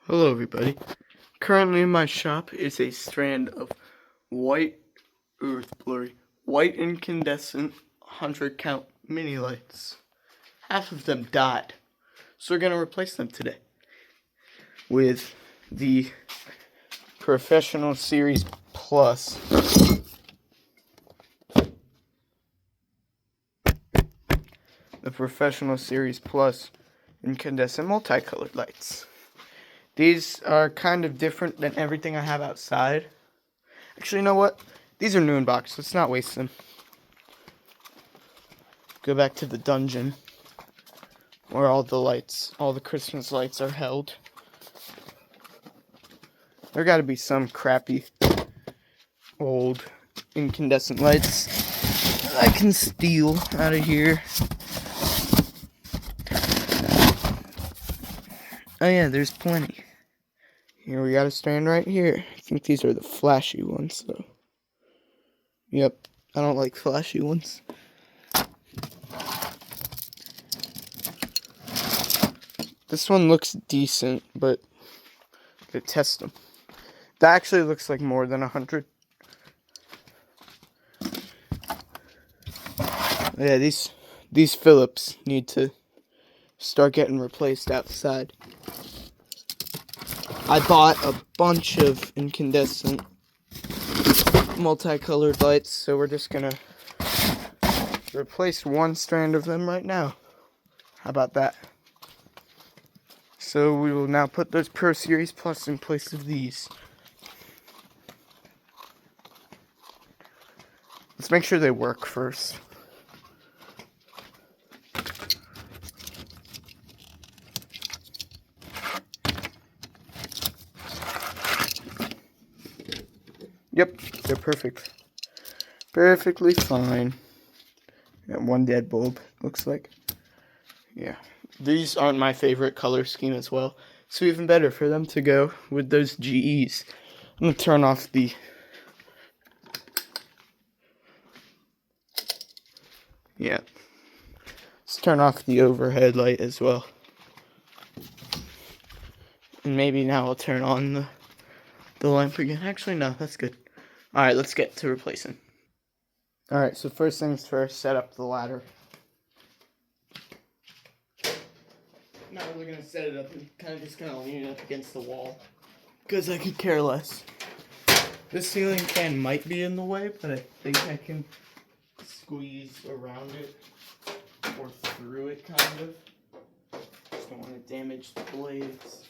Hello everybody. Currently in my shop is a strand of white white incandescent 100 count mini lights. Half of them died, so we're going to replace them today with the Professional Series Plus. The Professional Series Plus incandescent multicolored lights. These are kind of different than everything I have outside. Actually, you know what? These are new in box. Let's not waste them. Go back to the dungeon where all the Christmas lights are held. There gotta be some crappy old incandescent lights that I can steal out of here. Oh yeah, there's plenty. Here we got a strand right here. I think these are the flashy ones though. Yep, I don't like flashy ones. This one looks decent, but to test them. That actually looks like more than 100. Yeah, these Phillips need to start getting replaced outside. I bought a bunch of incandescent multicolored lights, so we're just gonna replace one strand of them right now. How about that? So we will now put those Pro Series Plus in place of these. Let's make sure they work first. Yep, they're perfect. Perfectly fine. Got one dead bulb, looks like. Yeah. These aren't my favorite color scheme as well. So even better for them to go with those GEs. I'm going to turn off the... Yeah. Let's turn off the overhead light as well. And maybe now I'll turn on the lamp again. Actually, no, that's good. Alright, let's get to replacing. Alright, so first things first, set up the ladder. Not really going to set it up, I'm kind of just going to lean it up against the wall. Because I could care less. This ceiling fan might be in the way, but I think I can squeeze around it. Or through it, kind of. Just don't want to damage the blades.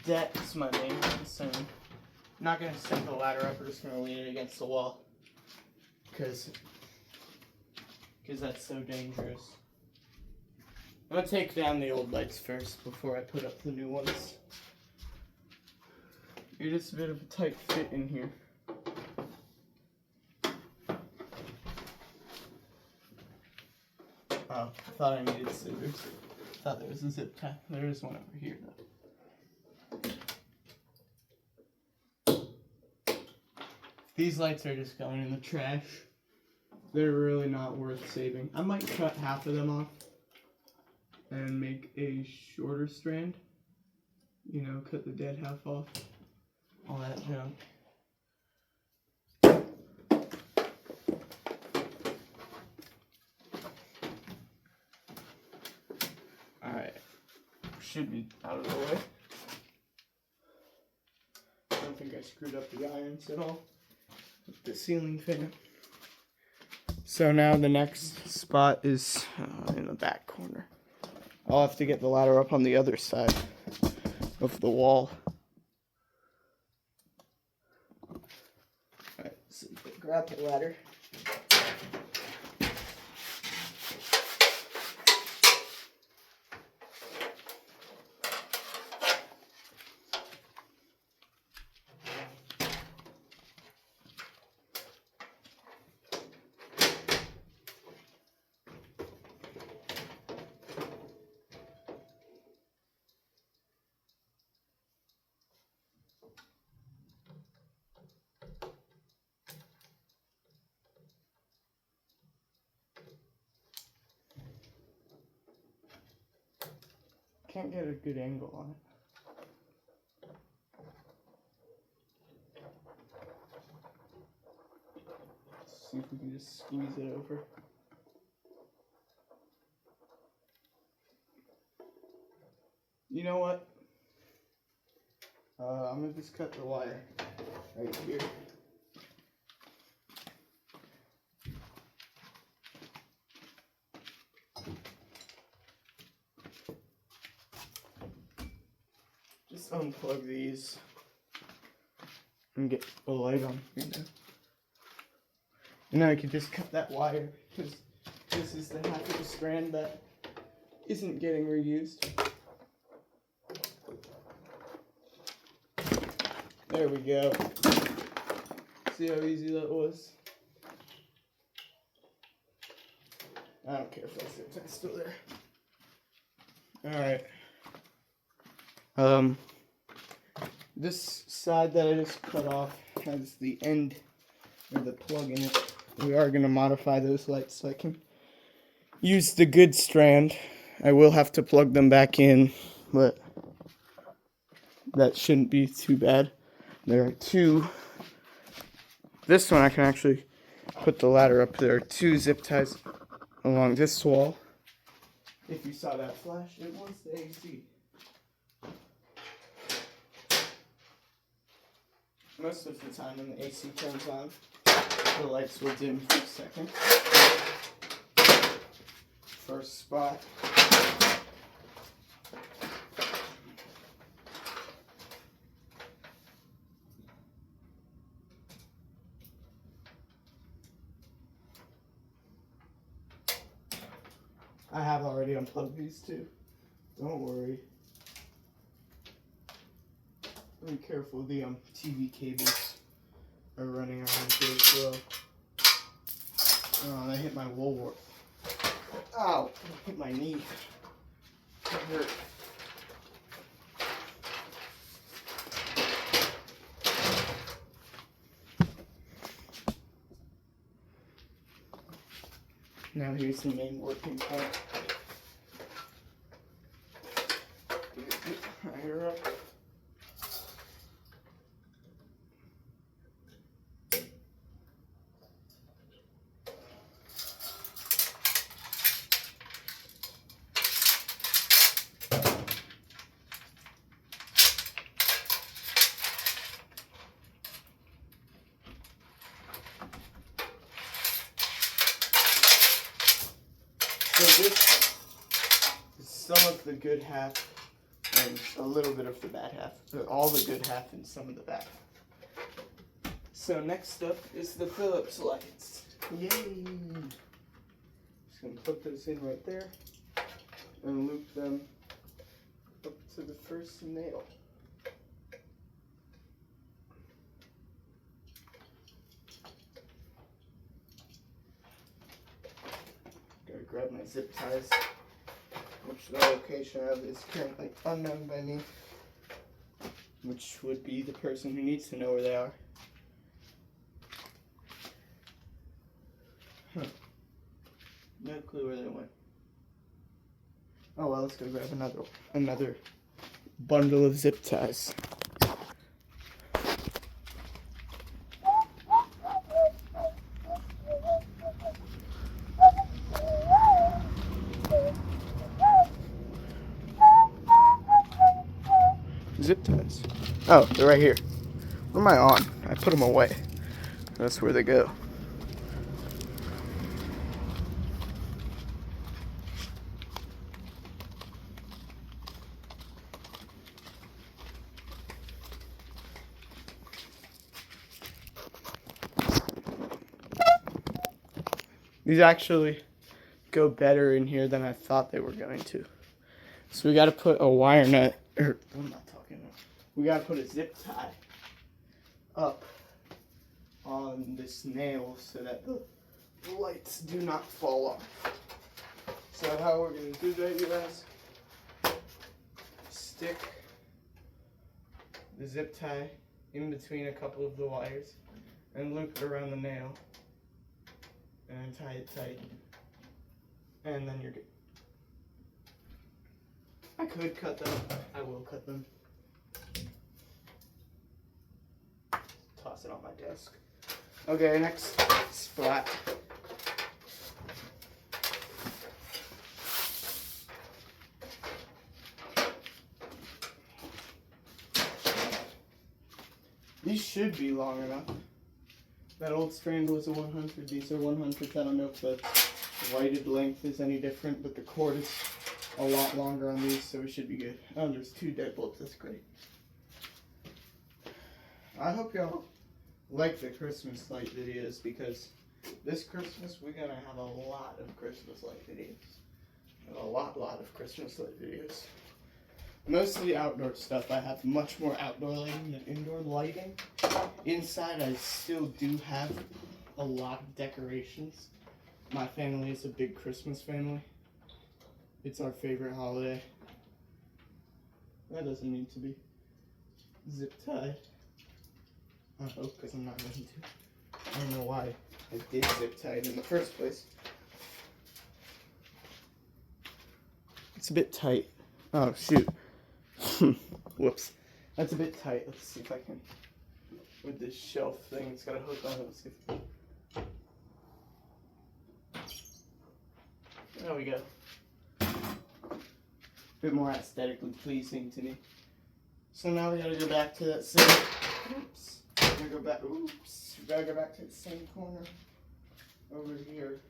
That's my main concern. I'm not going to set the ladder up, we're just going to lean it against the wall. Because that's so dangerous. I'm going to take down the old lights first before I put up the new ones. It is a bit of a tight fit in here. Oh, I thought I needed scissors. I thought there was a zip tie. There is one over here though. These lights are just going in the trash. They're really not worth saving. I might cut half of them off and make a shorter strand. You know, cut the dead half off. All that junk. Alright. Should be out of the way. I don't think I screwed up the irons at all. With the ceiling fan. So now the next spot is in the back corner. I'll have to get the ladder up on the other side of the wall. Alright, so grab the ladder. Can't get a good angle on it. See if we can just squeeze it over. You know what? I'm gonna just cut the wire right here. Just unplug these and get a light on here now. And then I can just cut that wire because this is the half of the strand that isn't getting reused. There we go. See how easy that was? I don't care if that zip tie's still there. Alright. This side that I just cut off has the end or the plug in it. We are going to modify those lights so I can use the good strand. I will have to plug them back in, but that shouldn't be too bad. There are two. This one I can actually put the ladder up. There are two zip ties along this wall. If you saw that flash, it was the AC. Most of the time when the AC turns on, the lights will dim for a second. First spot. I have already unplugged these two. Don't worry. Be careful, the TV cables are running around here as well. Oh, that hit my wool wart. Ow! Hit my knee. That hurt. Now here's the main working part. Higher up. So this is some of the good half and a little bit of the bad half. All the good half and some of the bad half. So next up is the Phillips lights. Yay! Just gonna put those in right there and loop them up to the first nail. Gotta grab my zip ties, which the location of is currently unknown by me, which would be the person who needs to know where they are. Huh. No clue where they went. Oh well, let's go grab another bundle of zip ties. Zip ties. Oh, they're right here. What am I on? I put them away. That's where they go. These actually go better in here than I thought they were going to. So we got to put a wire nut, or I'm not talking about. We got to put a zip tie up on this nail so that the lights do not fall off. So how we're going to do that, you guys? Stick the zip tie in between a couple of the wires and loop it around the nail. And then tie it tight. And then you're good. I could cut them. I will cut them. Toss it on my desk. Okay, next spot. These should be long enough. That old strand was a 100. These are 100s. I don't know if the lighted length is any different, but the cord is a lot longer on these, so we should be good. Oh, there's 2 dead bolts. That's great. I hope y'all like the Christmas light videos, because this Christmas we're gonna have a lot of Christmas light videos. A lot of Christmas light videos. Mostly outdoor stuff. I have much more outdoor lighting than indoor lighting. Inside, I still do have a lot of decorations. My family is a big Christmas family. It's our favorite holiday. That doesn't need to be zip tied. I hope, because I'm not going to. I don't know why I did zip tie it in the first place. It's a bit tight. Oh, shoot. Whoops. That's a bit tight. Let's see if I can. With this shelf thing, it's got a hook on it. Let's see if... There we go. A bit more aesthetically pleasing to me. So now we gotta go back to that same. Oops. We're gonna go back. Oops. We gotta go back to the same corner over here.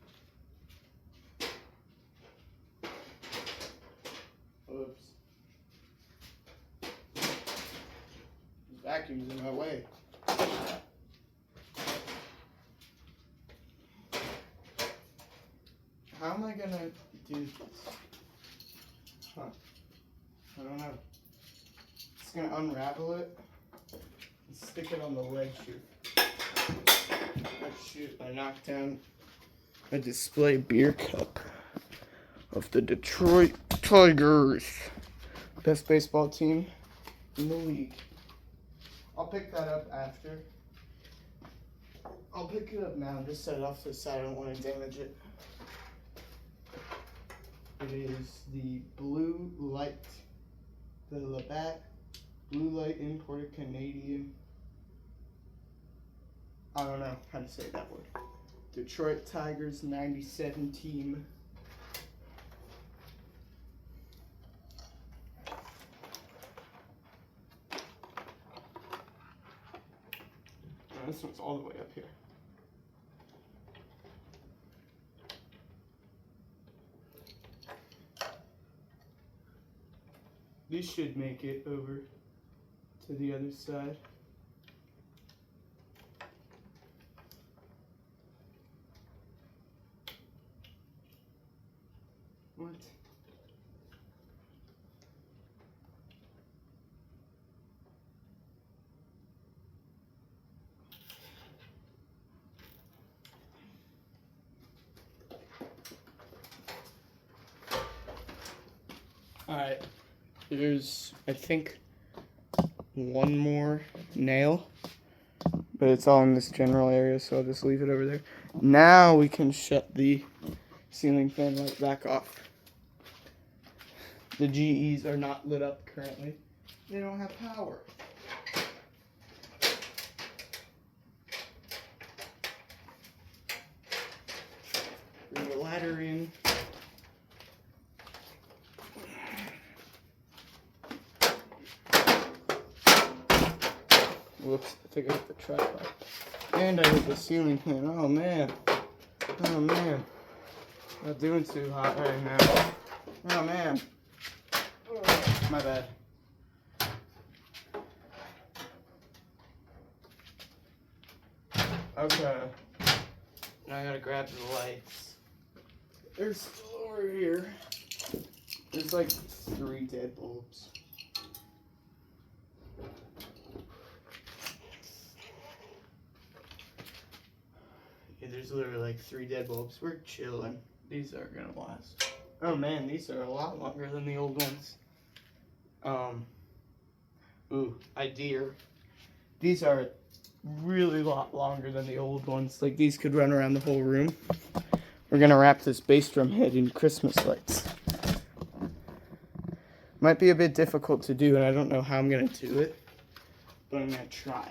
Oops. Vacuum's in my way. How am I gonna do this? Huh. I don't know. Just gonna unravel it and stick it on the leg shoot. Oh shoot, I knocked down a display beer cup of the Detroit Tigers. Best baseball team in the league. I'll pick that up after. I'll pick it up now and just set it off to the side. I don't want to damage it. It is the Blue Light, the Labatt Blue Light imported Canadian. I don't know how to say that word. Detroit Tigers 97 team. This one's all the way up here. This should make it over to the other side. What? Alright, there's, I think, one more nail, but it's all in this general area, so I'll just leave it over there. Now we can shut the ceiling fan light back off. The GEs are not lit up currently. They don't have power. Bring the ladder in. Whoops, I think I hit the tripod. And I hit the ceiling fan. Oh man. Oh man. Not doing too hot right now. Oh man. Oh, my bad. Okay. Now I gotta grab the lights. They're still over here. There's like 3 dead bulbs. Yeah, there's literally like 3 dead bulbs. We're chilling. These are gonna last. Oh man, these are a lot longer than the old ones. Ooh, idea. These are really a lot longer than the old ones. Like these could run around the whole room. We're gonna wrap this bass drum head in Christmas lights. Might be a bit difficult to do, and I don't know how I'm gonna do it, but I'm gonna try.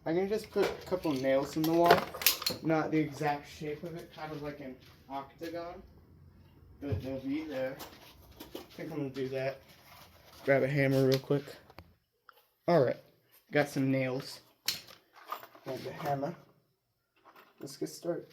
I can just put a couple nails in the wall. Not the exact shape of it, kind of like an octagon. But they'll be there. I think I'm gonna do that. Grab a hammer real quick. Alright, got some nails and the hammer. Let's get started.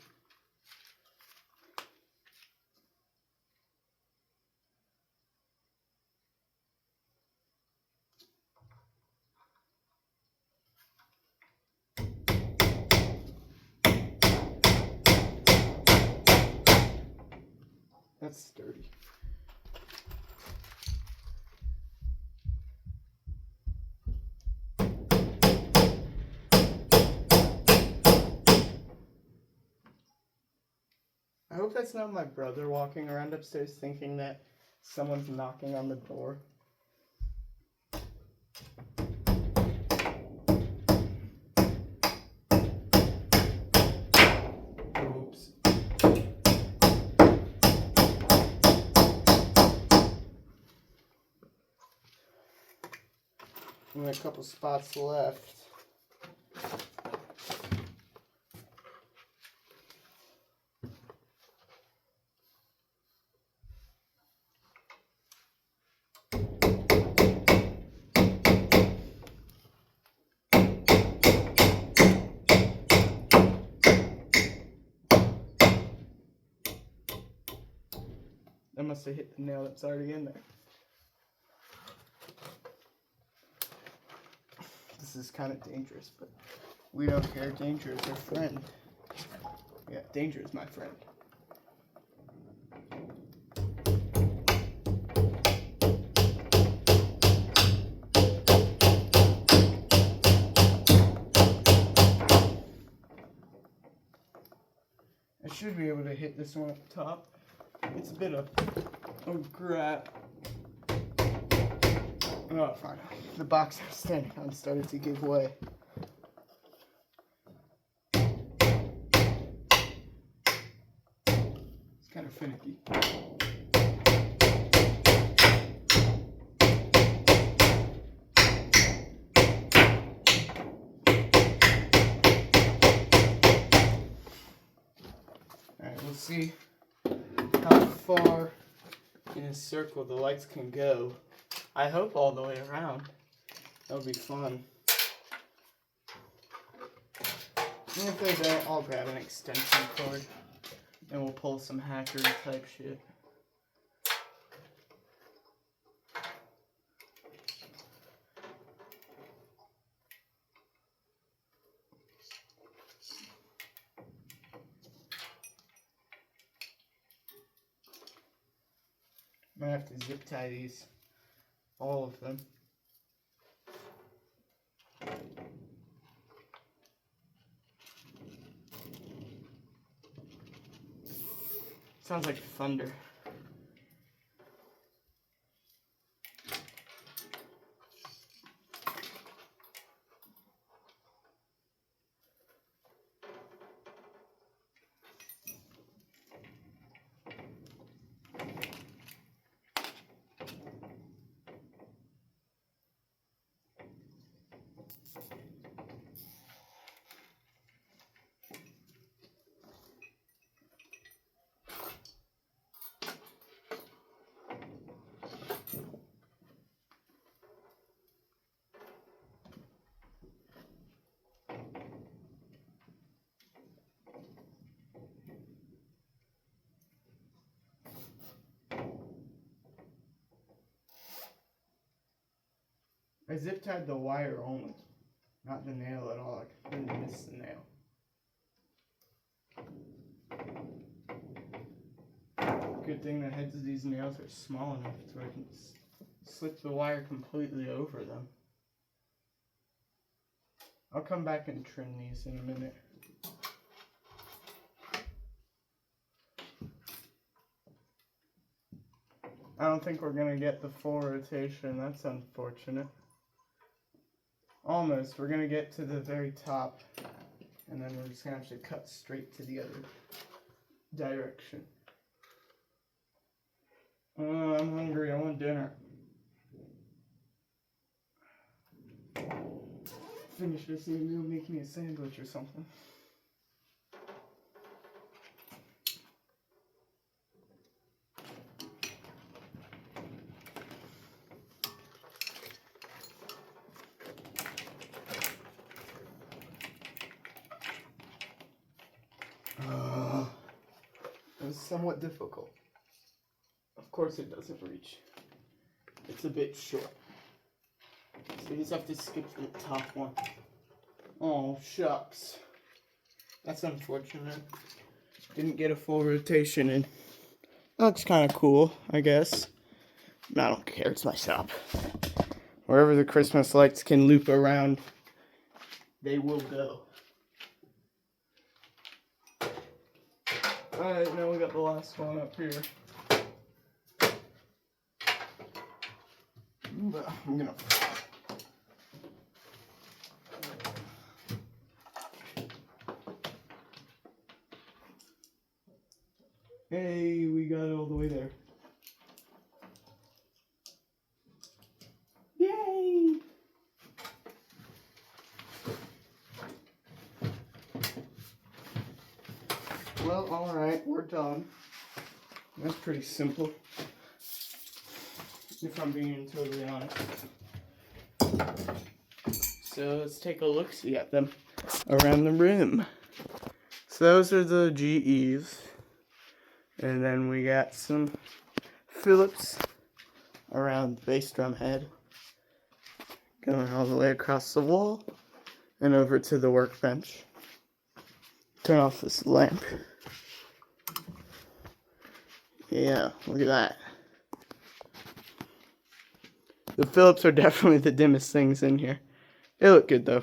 That's sturdy. I hope that's not my brother walking around upstairs thinking that someone's knocking on the door. Oops. Only a couple spots left. I must have hit the nail that's already in there. This is kind of dangerous, but we don't care. Danger is our friend. Yeah, danger is my friend. I should be able to hit this one up top. It's a bit of a grab. Oh, fine. The box I was standing on started to give way. It's kind of finicky. Alright, we'll see how far in a circle the lights can go. I hope all the way around. That'll be fun. And if they don't, I'll grab an extension cord and we'll pull some hacker type shit. I'm gonna have to zip tie these, all of them. Sounds like thunder. I zip tied the wire only, not the nail at all. I couldn't miss the nail. Good thing the heads of these nails are small enough so I can slip the wire completely over them. I'll come back and trim these in a minute. I don't think we're going to get the full rotation. That's unfortunate. Almost. We're going to get to the very top. And then we're just going to have to cut straight to the other direction. I'm hungry. I want dinner. finish this and you'll make me a sandwich or something. It was somewhat difficult. Of course it doesn't reach. It's a bit short. So you just have to skip the top one. Oh, shucks. That's unfortunate. Didn't get a full rotation in. That looks kind of cool, I guess. I don't care, it's my shop. Wherever the Christmas lights can loop around, they will go. Alright, now we got the last one up here. I'm gonna... Hey, we got it all the way there. Yay! Well, alright, we're done. That's pretty simple, if I'm being totally honest. So let's take a look-see at them around the rim. So those are the GEs. And then we got some Phillips around the bass drum head, going all the way across the wall and over to the workbench. Turn off this lamp. Yeah, look at that. The Phillips are definitely the dimmest things in here. They look good though.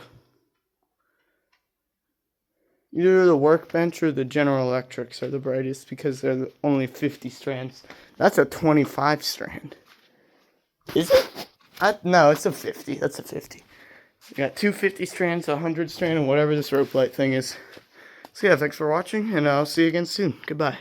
Either the workbench or the General Electrics are the brightest because they're only 50 strands. That's a 25 strand. Is it? No, it's a 50. That's a 50. You got 250 strands, 100 strand, and whatever this rope light thing is. So yeah, thanks for watching, and I'll see you again soon. Goodbye.